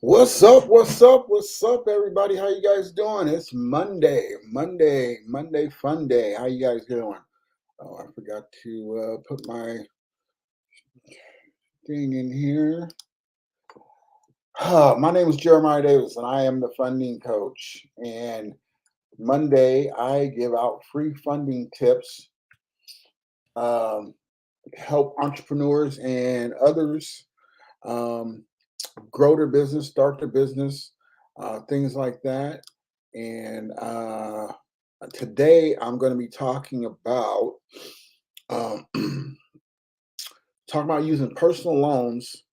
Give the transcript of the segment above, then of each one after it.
What's up? What's up? What's up, everybody? How you guys doing? It's Monday, fun day. How you guys doing? Oh, I forgot to put my thing in here. My name is Jeremiah Davis, and I am the funding coach. And Monday, I give out free funding tips, um, help entrepreneurs and others um, grow their business, start their business, things like that. And today I'm going to be talking about um, talking about using personal loans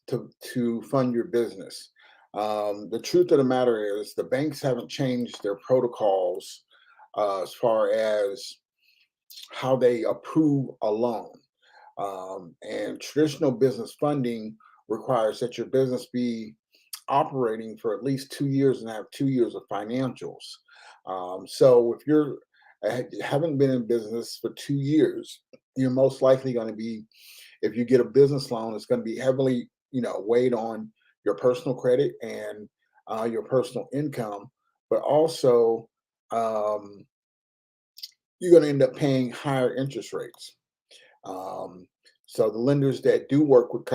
to fund your business. The truth of the matter is the banks haven't changed their protocols as far as how they approve a loan. And traditional business funding requires that your business be operating for at least 2 years and have 2 years of financials. So if you're haven't been in business for 2 years, you're most likely going to be, if you get a business loan, it's going to be heavily, weighed on your personal credit and your personal income, but also um, you're going to end up paying higher interest rates. Um, so the lenders that do work with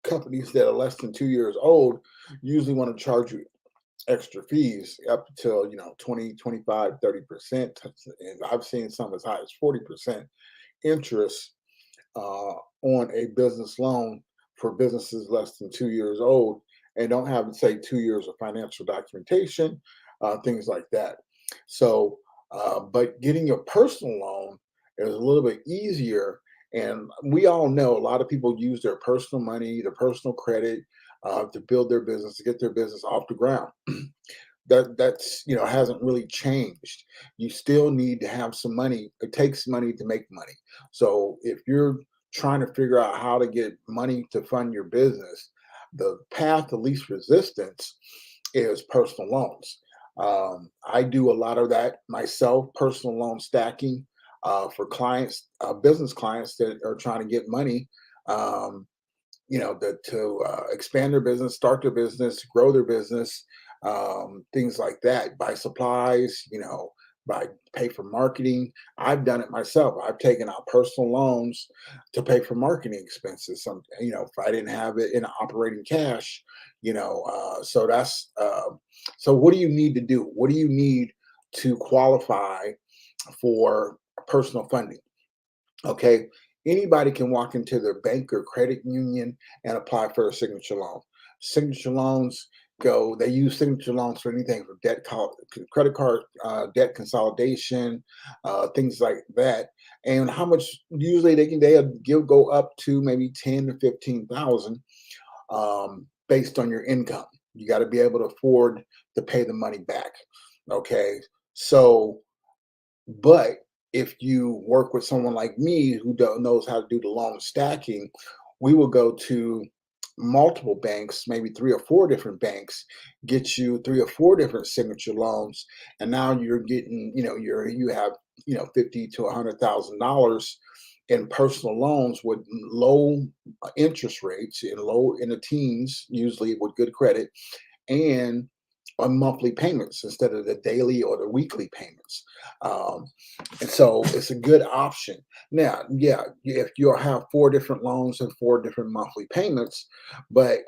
companies that are less than 2 years old usually want to charge you extra fees up until 20, 25, 30%. And I've seen some as high as 40% interest on a business loan for businesses less than 2 years old and don't have, say, 2 years of financial documentation, things like that. So, but getting a personal loan is a little bit easier. And we all know a lot of people use their personal money, their personal credit to build their business, to get their business off the ground. That's hasn't really changed. You still need to have some money. It takes money to make money. So if you're trying to figure out how to get money to fund your business, the path of least resistance is personal loans. I do a lot of that myself, personal loan stacking for clients, business clients that are trying to get money, to expand their business, start their business, grow their business, things like that. Buy supplies, buy pay for marketing. I've done it myself. I've taken out personal loans to pay for marketing expenses. If I didn't have it in operating cash, so that's so. What do you need to do? What do you need to qualify for personal funding? Okay, anybody can walk into their bank or credit union and apply for a signature loan. Signature loans they use signature loans for anything from credit card debt consolidation, things like that. And how much usually they'll give go up to maybe 10 to 15,000 based on your income. You got to be able to afford to pay the money back. Okay, so but if you work with someone like me who knows how to do the loan stacking, we will go to multiple banks, maybe three or four different banks, get you three or four different signature loans, and now you're getting, you have, 50 to $100,000 in personal loans with low interest rates and low in the teens, usually with good credit, and on monthly payments instead of the daily or the weekly payments. Um, and so it's a good option. Now, yeah, if you have four different loans and four different monthly payments, but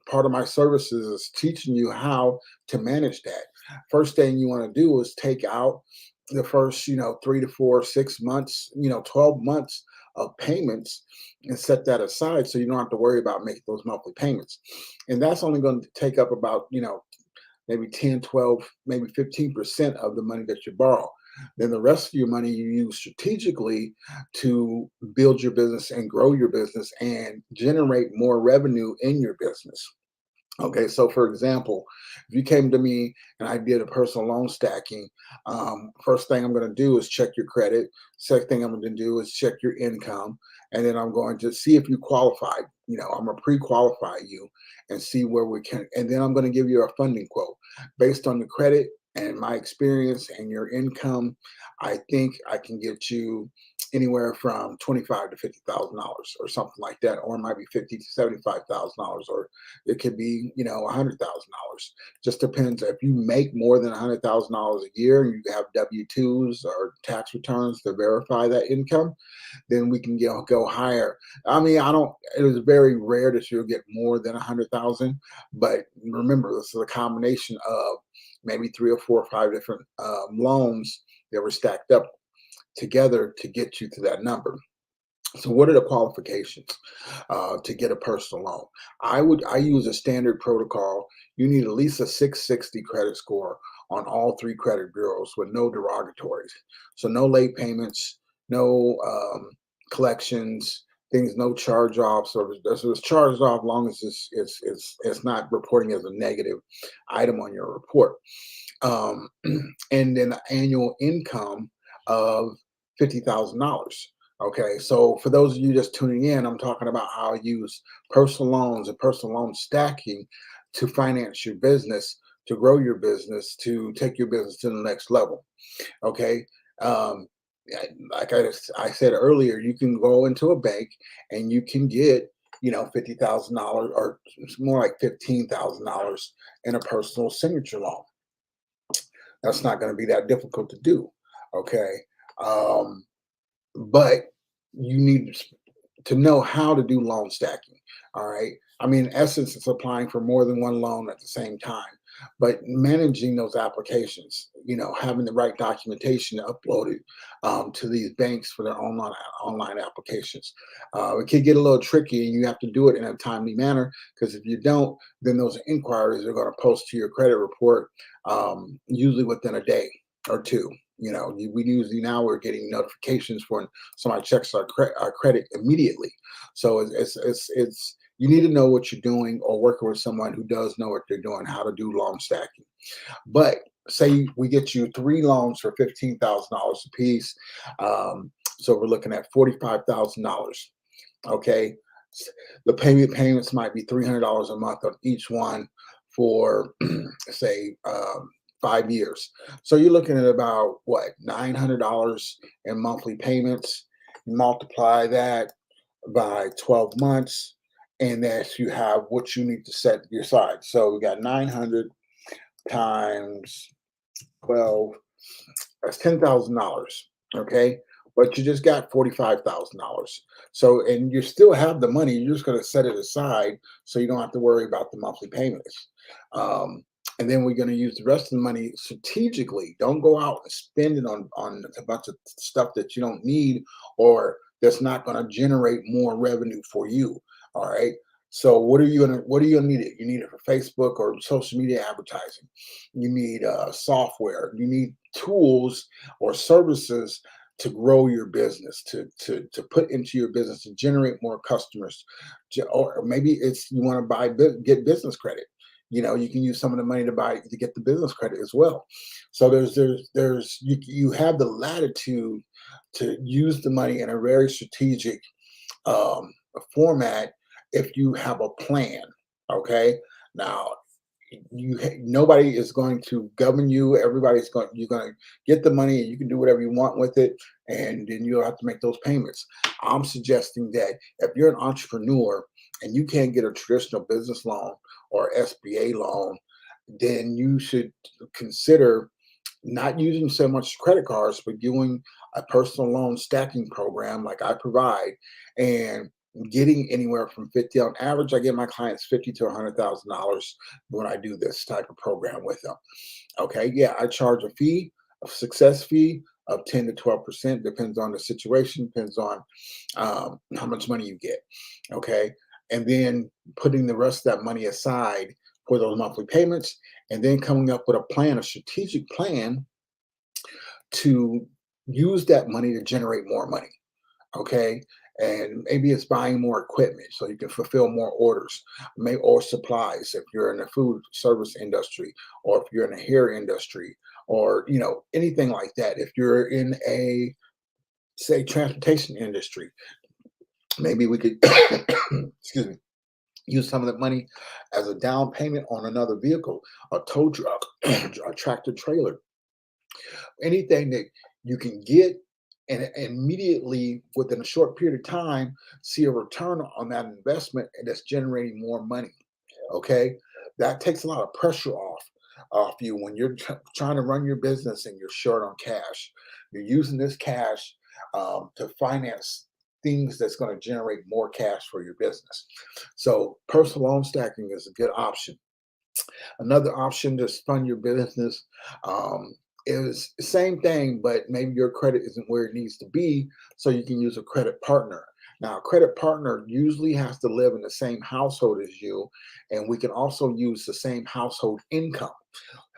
part of my services is teaching you how to manage that. First thing you want to do is take out the first, 3 to 4, 6 months, 12 months of payments and set that aside so you don't have to worry about making those monthly payments. And that's only going to take up about, maybe 10, 12, maybe 15% of the money that you borrow. Then the rest of your money you use strategically to build your business and grow your business and generate more revenue in your business. Okay, so for example, if you came to me and I did a personal loan stacking, first thing I'm going to do is check your credit. Second thing I'm going to do is check your income, and then I'm going to see if you qualify. I'm going to pre-qualify you and see where we can, and then I'm going to give you a funding quote based on the credit and my experience and your income. I think I can get you anywhere from 25 to $50,000 or something like that, or it might be 50 to $75,000, or it could be, $100,000. Just depends. If you make more than $100,000 a year, and you have W-2s or tax returns to verify that income, then we can go higher. I mean, I don't. It is very rare that you'll get more than 100,000, but remember, this is a combination of maybe three or four or five different loans that were stacked up together to get you to that number. So, what are the qualifications to get a personal loan? I use a standard protocol. You need at least a 660 credit score on all three credit bureaus with no derogatories. So, no late payments, no collections, things, no charge offs, or if it's charged off, long as it's not reporting as a negative item on your report. Um, and then the annual income of $50,000. Okay, so for those of you just tuning in, I'm talking about how I use personal loans and personal loan stacking to finance your business, to grow your business, to take your business to the next level. Okay, um, like I said earlier, you can go into a bank and you can get $50,000, or it's more like $15,000 in a personal signature loan. That's not going to be that difficult to do. Okay. Um, but you need to know how to do loan stacking. All right. I mean, in essence, it's applying for more than one loan at the same time, but managing those applications, having the right documentation uploaded to these banks for their online applications. It can get a little tricky, and you have to do it in a timely manner, because if you don't, then those inquiries are going to post to your credit report, usually within a day or two. We usually now we're getting notifications when somebody checks our credit immediately. So it's you need to know what you're doing, or working with someone who does know what they're doing, how to do loan stacking. But say we get you three loans for $15,000 a piece, so we're looking at $45,000. Okay, the payments might be $300 a month on each one for say 5 years. So you're looking at about what, $900 in monthly payments. Multiply that by 12 months, and that you have what you need to set aside. So we got 900 times 12, that's $10,000. Okay. But you just got $45,000. So, and you still have the money, you're just going to set it aside so you don't have to worry about the monthly payments. And then we're going to use the rest of the money strategically. Don't go out and spend it on a bunch of stuff that you don't need, or that's not going to generate more revenue for you. All right. So what are you gonna need it? You need it for Facebook or social media advertising. You need software. You need tools or services to grow your business, to put into your business, to generate more customers. Or maybe it's you want to get business credit. You can use some of the money to get the business credit as well. So you have the latitude to use the money in a very strategic um, format if you have a plan. Okay. Now, nobody is going to govern you. You're going to get the money, and you can do whatever you want with it, and then you'll have to make those payments. I'm suggesting that if you're an entrepreneur and you can't get a traditional business loan or SBA loan, then you should consider not using so much credit cards, but doing a personal loan stacking program like I provide, and getting anywhere from 50 on average. I get my clients 50 to $100,000 when I do this type of program with them. Okay, yeah, I charge a success fee of 10 to 12%, depends on the situation, depends on how much money you get. Okay, and then putting the rest of that money aside for those monthly payments, and then coming up with a strategic plan to use that money to generate more money. Okay. And maybe it's buying more equipment so you can fulfill more orders, or supplies if you're in the food service industry, or if you're in the hair industry, or anything like that. If you're in a, say, transportation industry, maybe we could excuse me, use some of that money as a down payment on another vehicle, a tow truck, a tractor trailer, anything that you can get and immediately within a short period of time see a return on that investment and that's generating more money. Okay, that takes a lot of pressure off you when you're trying to run your business and you're short on cash. You're using this cash to finance things that's going to generate more cash for your business. So personal loan stacking is a good option. Another option to fund your business is the same thing, but maybe your credit isn't where it needs to be, so you can use a credit partner. Now, a credit partner usually has to live in the same household as you, and we can also use the same household income.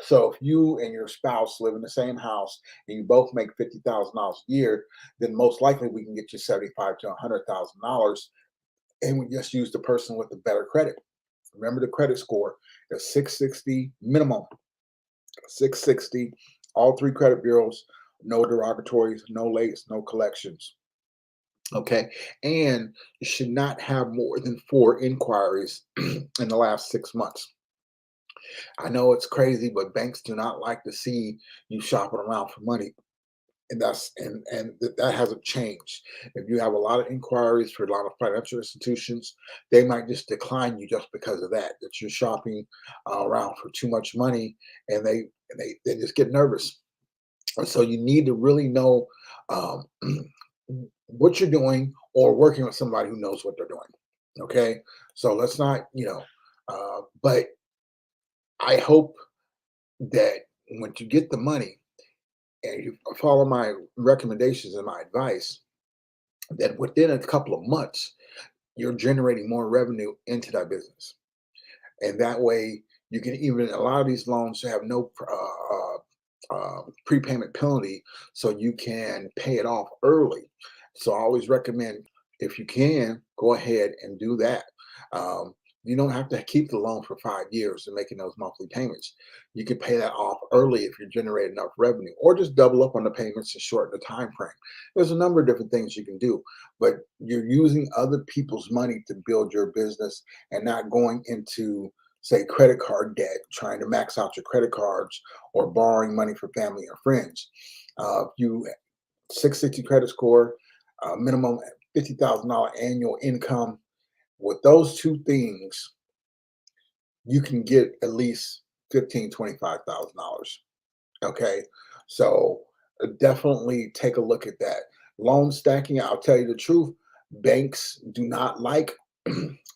So if you and your spouse live in the same house and you both make $50,000 a year, then most likely we can get you 75 to $100,000, and we just use the person with the better credit. Remember, the credit score is 660 minimum, 660, all three credit bureaus, no derogatories, no lates, no collections. Okay. And you should not have more than four inquiries in the last 6 months. I know it's crazy, but banks do not like to see you shopping around for money. That hasn't changed. If you have a lot of inquiries for a lot of financial institutions, they might just decline you just because of that. That you're shopping around for too much money, and they just get nervous. And so you need to really know um, what you're doing, or working with somebody who knows what they're doing. Okay, so let's not, but I hope that when you get the money and you follow my recommendations and my advice, that within a couple of months, you're generating more revenue into that business. And that way, you can even allow these loans to have no prepayment penalty, so you can pay it off early. So I always recommend, if you can, go ahead and do that. Um, you don't have to keep the loan for 5 years and making those monthly payments. You can pay that off early if you're generating enough revenue, or just double up on the payments and shorten the time frame. There's a number of different things you can do, but you're using other people's money to build your business and not going into, say, credit card debt, trying to max out your credit cards, or borrowing money from family or friends. You 660 credit score, minimum $50,000 annual income. With those two things, you can get at least 15, $25,000. Okay, so definitely take a look at that. Loan stacking, I'll tell you the truth, banks do not like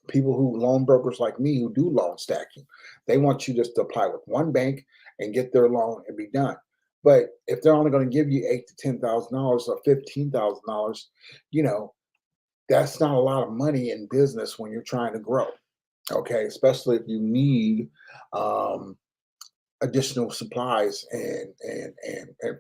people who, loan brokers like me, who do loan stacking. They want you just to apply with one bank and get their loan and be done. But if they're only going to give you eight to $10,000 or $15,000, you know that's not a lot of money in business when you're trying to grow. Okay, especially if you need um, additional supplies and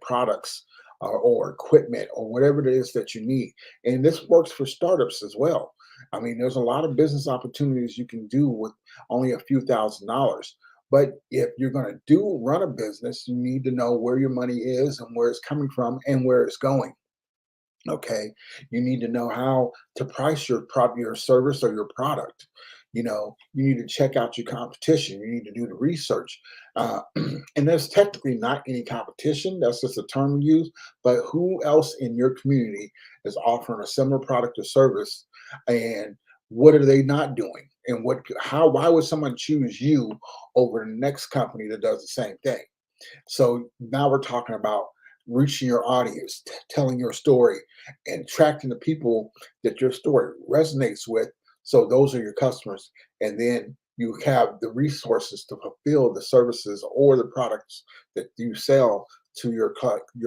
products, or equipment, or whatever it is that you need. And this works for startups as well. I mean, there's a lot of business opportunities you can do with only a few $1,000s. But if you're going to do run a business, you need to know where your money is and where it's coming from and where it's going. Okay, you need to know how to price your service or your product. You need to check out your competition. You need to do the research. And there's technically not any competition. That's just a term we use. But who else in your community is offering a similar product or service? And what are they not doing? And why would someone choose you over the next company that does the same thing? So now we're talking about reaching your audience, telling your story, and attracting the people that your story resonates with. So those are your customers. And then you have the resources to fulfill the services or the products that you sell to your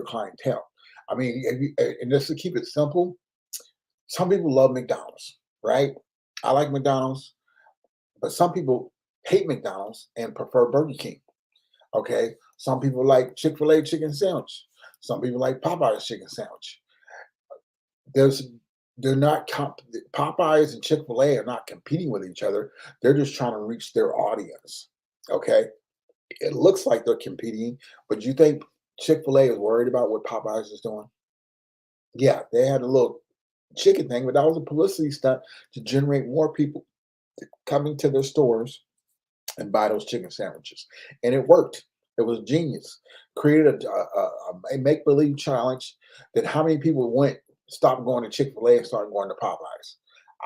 clientele. I mean, and just to keep it simple, some people love McDonald's, right? I like McDonald's, but some people hate McDonald's and prefer Burger King. Okay. Some people like Chick-fil-A chicken sandwich. Some people like Popeye's chicken sandwich. There's they're not Popeyes and Chick-fil-A are not competing with each other. They're just trying to reach their audience. Okay. It looks like they're competing, but you think Chick-fil-A is worried about what Popeyes is doing? Yeah, they had a little chicken thing, but that was a publicity stunt to generate more people coming to their stores and buy those chicken sandwiches. And it worked. It was genius. Created a make believe challenge. That how many people went stopped going to Chick Fil A and started going to Popeyes?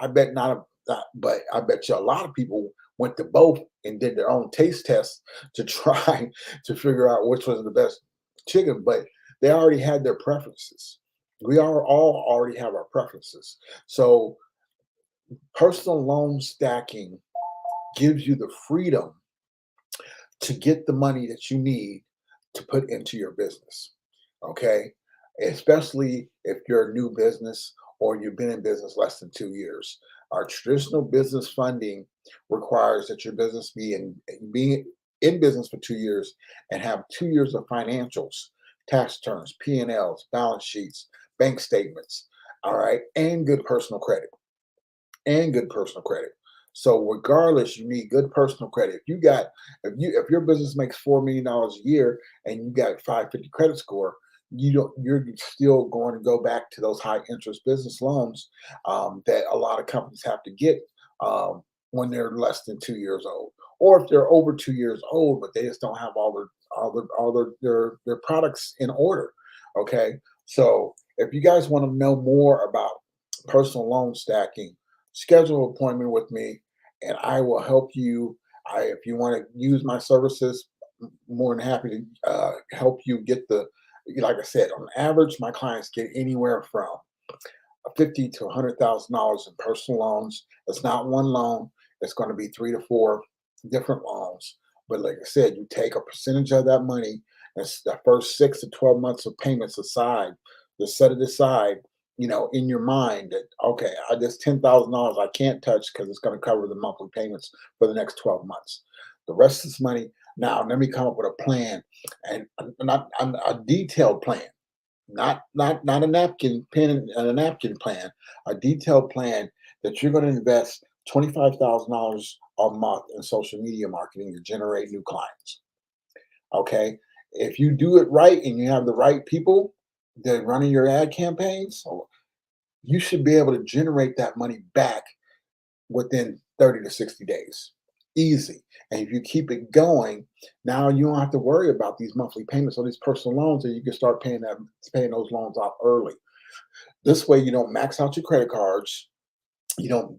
I bet not, but I bet you a lot of people went to both and did their own taste tests to try to figure out which was the best chicken. But they already had their preferences. We are all already have our preferences. So personal loan stacking gives you the freedom to get the money that you need to put into your business. Okay. Especially if you're a new business or you've been in business less than 2 years. Our traditional business funding requires that your business be in business for 2 years and have 2 years of financials, tax returns, P&Ls, balance sheets, bank statements, all right, and good personal credit. So regardless, you need good personal credit. If your business makes $4 million a year and you got 550 credit score, you're still going to go back to those high interest business loans that a lot of companies have to get when they're less than 2 years old, or if they're over 2 years old, but they just don't have all their products in order. Okay, so if you guys want to know more about personal loan stacking, schedule an appointment with me and I will help you. If you want to use my services, more than happy to help you get like I said, on average, my clients get anywhere from 50 to $100,000 in personal loans. It's not one loan. It's going to be 3 to 4 different loans. But like I said, you take a percentage of that money, and the first 6 to 12 months of payments aside, just set it aside, in your mind that, okay, this $10,000 I can't touch because it's going to cover the monthly payments for the next 12 months. The rest of this money, now let me come up with a plan, and not a detailed plan, not a napkin pen and a napkin plan, a detailed plan that you're going to invest $25,000 a month in social media marketing to generate new clients. Okay, if you do it right and you have the right people that are running your ad campaigns, you should be able to generate that money back within 30 to 60 days. Easy. And if you keep it going, now you don't have to worry about these monthly payments on these personal loans, and you can start paying those loans off early. This way you don't max out your credit cards. You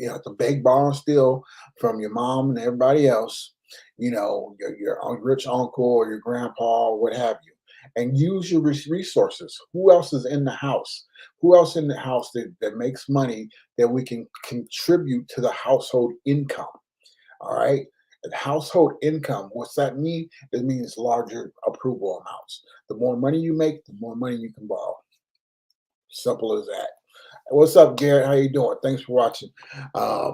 have to beg, borrow, and steal from your mom and everybody else, your rich uncle or your grandpa or what have you. And use your resources. Who else is in the house? Who else in the house that makes money that we can contribute to the household income? All right. And household income, what's that mean? It means larger approval amounts. The more money you make, the more money you can borrow. Simple as that. What's up, Garrett? How you doing? Thanks for watching. Uh,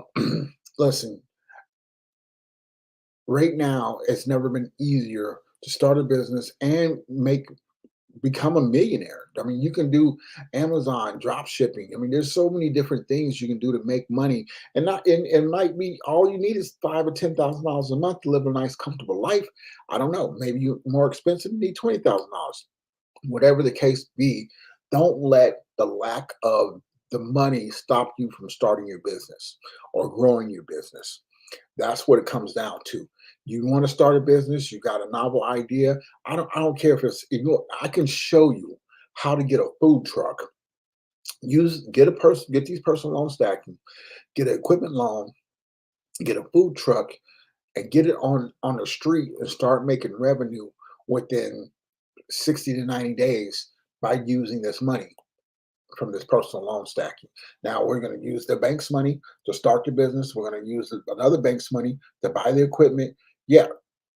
Listen, right now, it's never been easier to start a business and become a millionaire. I mean, you can do Amazon drop shipping. I mean, there's so many different things you can do to make money, and not and it might be all you need is $5,000 or $10,000 a month to live a nice, comfortable life. I don't know. Maybe you're more expensive, you need $20,000. Whatever the case be, don't let the lack of the money stop you from starting your business or growing your business. That's what it comes down to. You want to start a business, you got a novel idea. I don't care if I can show you how to get a food truck. Get these personal loan stacking, get an equipment loan, get a food truck, and get it on the street and start making revenue within 60 to 90 days by using this money from this personal loan stacking. Now we're going to use the bank's money to start the business. We're going to use another bank's money to buy the equipment. Yeah,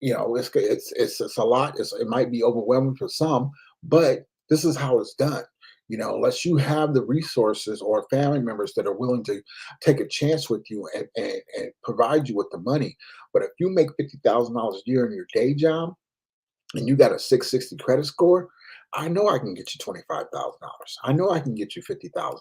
it's a lot. It might be overwhelming for some, but this is how it's done. Unless you have the resources or family members that are willing to take a chance with you and provide you with the money. But if you make $50,000 a year in your day job and you got a 660 credit score, I know I can get you $25,000. I know I can get you $50,000.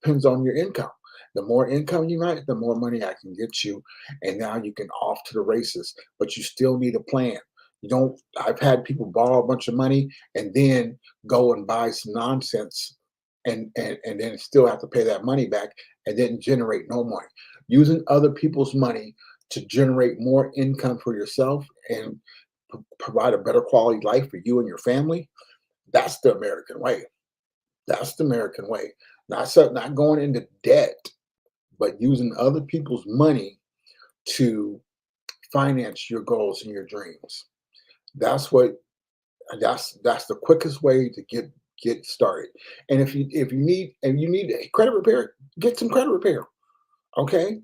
Depends on your income. The more income you make, the more money I can get you. And now you can off to the races, but you still need a plan. You don't, I've had people borrow a bunch of money and then go and buy some nonsense and then still have to pay that money back and then generate no money. Using other people's money to generate more income for yourself and provide a better quality life for you and your family. That's the American way. That's the American way. Not going into debt, but using other people's money to finance your goals and your dreams. That's what that's the quickest way to get started. And if you need a credit repair, get some credit repair. Okay,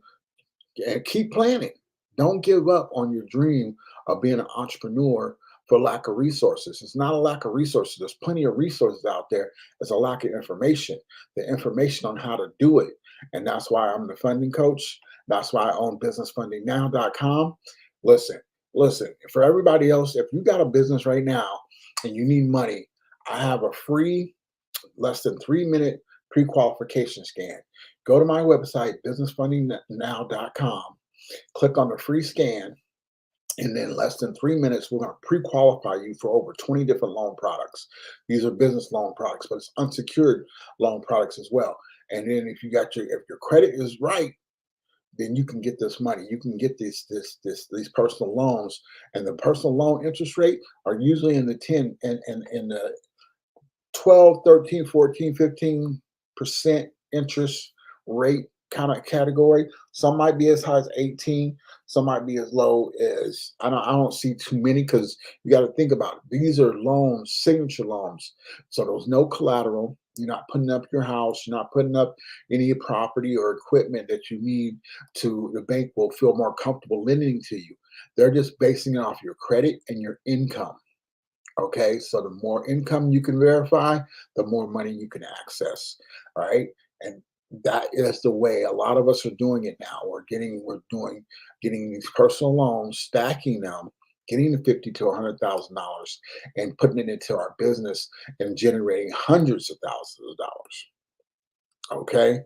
and keep planning. Don't give up on your dream of being an entrepreneur for lack of resources. It's not a lack of resources. There's plenty of resources out there. It's a lack of information, the information on how to do it. And that's why I'm the funding coach. That's why I own businessfundingnow.com. Listen, listen, for everybody else, if you got a business right now and you need money, I have a free, less than 3 minute pre-qualification scan. Go to my website, businessfundingnow.com, click on the free scan, and then less than 3 minutes, we're going to pre-qualify you for over 20 different loan products. These are business loan products, but it's unsecured loan products as well. And then if your credit is right, then you can get this money. You can get these personal loans, and the personal loan interest rate are usually in the 10 and in the 12, 13, 14, 15% interest rate kind of category. Some might be as high as 18, some might be as low as I don't see too many, because you got to think about it. These are loans, signature loans. So there's no collateral. You're not putting up your house, you're not putting up any property or equipment that you need to the bank will feel more comfortable lending to you. They're just basing it off your credit and your income. Okay, so the more income you can verify, the more money you can access. All right, and that is the way a lot of us are doing it now. Getting these personal loans, stacking them, getting the $50,000 to $100,000, and putting it into our business and generating hundreds of thousands of dollars. Okay,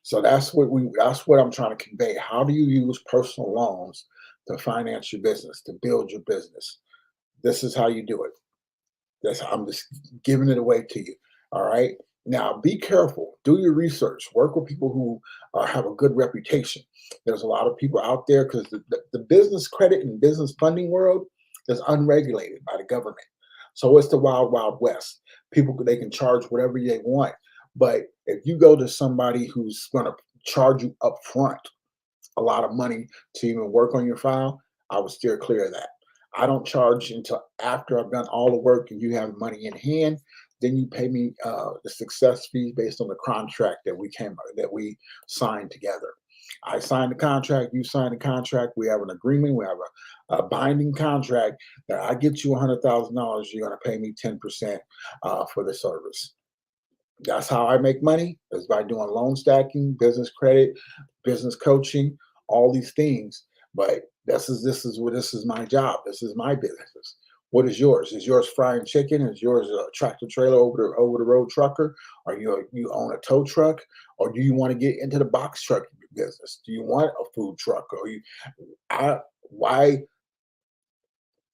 so that's what I'm trying to convey. How do you use personal loans to finance your business, to build your business? This is how you do it. I'm just giving it away to you. All right. Now, be careful. Do your research. Work with people who have a good reputation. There's a lot of people out there because the business credit and business funding world is unregulated by the government. So it's the wild, wild west. People, they can charge whatever they want. But if you go to somebody who's going to charge you up front a lot of money to even work on your file, I would steer clear of that. I don't charge until after I've done all the work and you have money in hand. Then you pay me the success fee based on the contract that we signed together. I signed the contract, you signed the contract. We have an agreement. We have a binding contract that I get you $100,000. You're going to pay me 10% for the service. That's how I make money, is by doing loan stacking, business credit, business coaching, all these things. But this is my job. This is my business. What is yours? Is yours frying chicken? Is yours a tractor trailer over the road trucker? Or you own a tow truck? Or do you want to get into the box truck business? Do you want a food truck? Or why?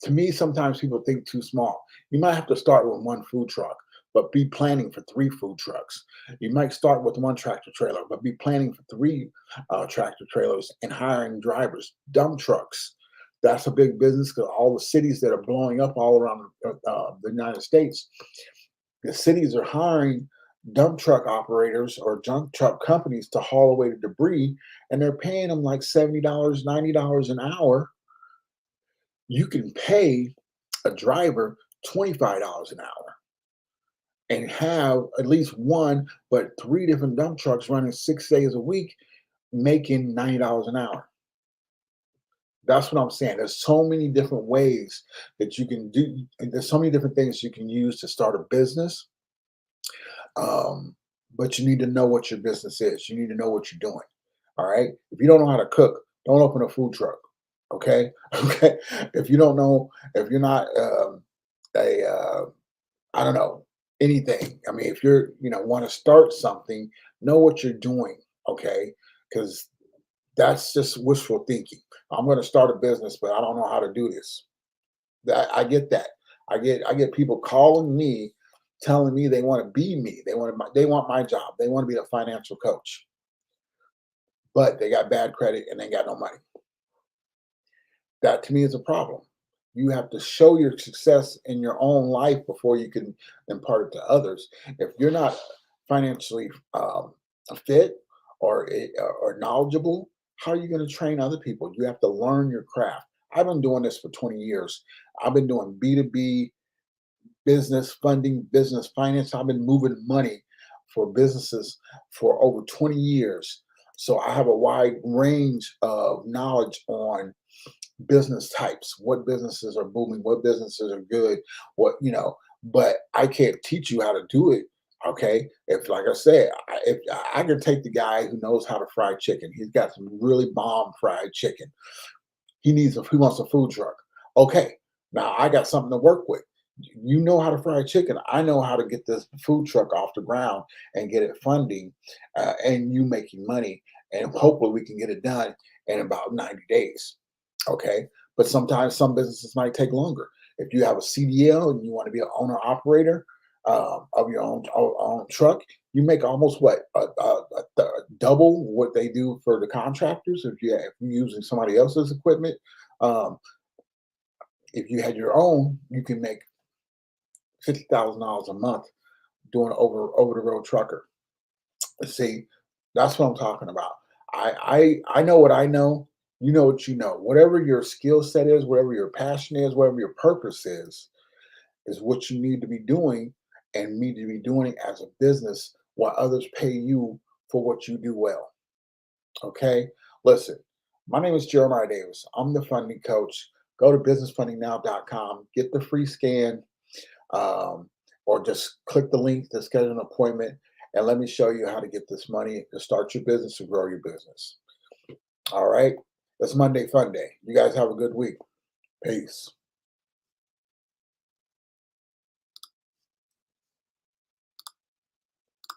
To me, sometimes people think too small. You might have to start with one food truck, but be planning for three food trucks. You might start with one tractor trailer, but be planning for three tractor trailers and hiring drivers. Dump trucks. That's a big business, because all the cities that are blowing up all around the United States, the cities are hiring dump truck operators or dump truck companies to haul away the debris, and they're paying them like $70, $90 an hour. You can pay a driver $25 an hour and have at least one, but three different dump trucks running 6 days a week, making $90 an hour. That's what I'm saying. There's so many different ways that you can do. There's so many different things you can use to start a business. But you need to know what your business is. You need to know what you're doing. All right. If you don't know how to cook, don't open a food truck. Okay. Okay. If you don't know, if you're not a I don't know, anything. I mean, if want to start something, know what you're doing, okay? Because that's just wishful thinking. I'm going to start a business, but I don't know how to do this. That I get that. I get people calling me, telling me they want to be me. They want my job. They want to be a financial coach, but they got bad credit and they got no money. That to me is a problem. You have to show your success in your own life before you can impart it to others. If you're not financially fit or knowledgeable, how are you going to train other people? You have to learn your craft. I've been doing this for 20 years. I've been doing B2B business funding, business finance. I've been moving money for businesses for over 20 years. So I have a wide range of knowledge on business types, what businesses are booming, what businesses are good, but I can't teach you how to do it. Okay. If, like I said, if I can take the guy who knows how to fry chicken, he's got some really bomb fried chicken. He wants a food truck. Okay. Now I got something to work with. You know how to fry chicken. I know how to get this food truck off the ground and get it funding, and you making money. And hopefully we can get it done in about 90 days. Okay. But sometimes some businesses might take longer. If you have a CDL and you want to be an owner operator of your own truck, you make almost what double what they do for the contractors. If you're using somebody else's equipment, um, if you had your own, you can make $50,000 a month doing over the road trucker. See, that's what I'm talking about. I know what I know. You know what you know. Whatever your skill set is, whatever your passion is, whatever your purpose is what you need to be doing, and need to be doing it as a business while others pay you for what you do well. Okay? Listen, my name is Jeremiah Davis. I'm the funding coach. Go to businessfundingnow.com, get the free scan, um, or just click the link to schedule an appointment, and let me show you how to get this money to start your business or grow your business. All right? It's Monday Fun Day. You guys have a good week. Peace.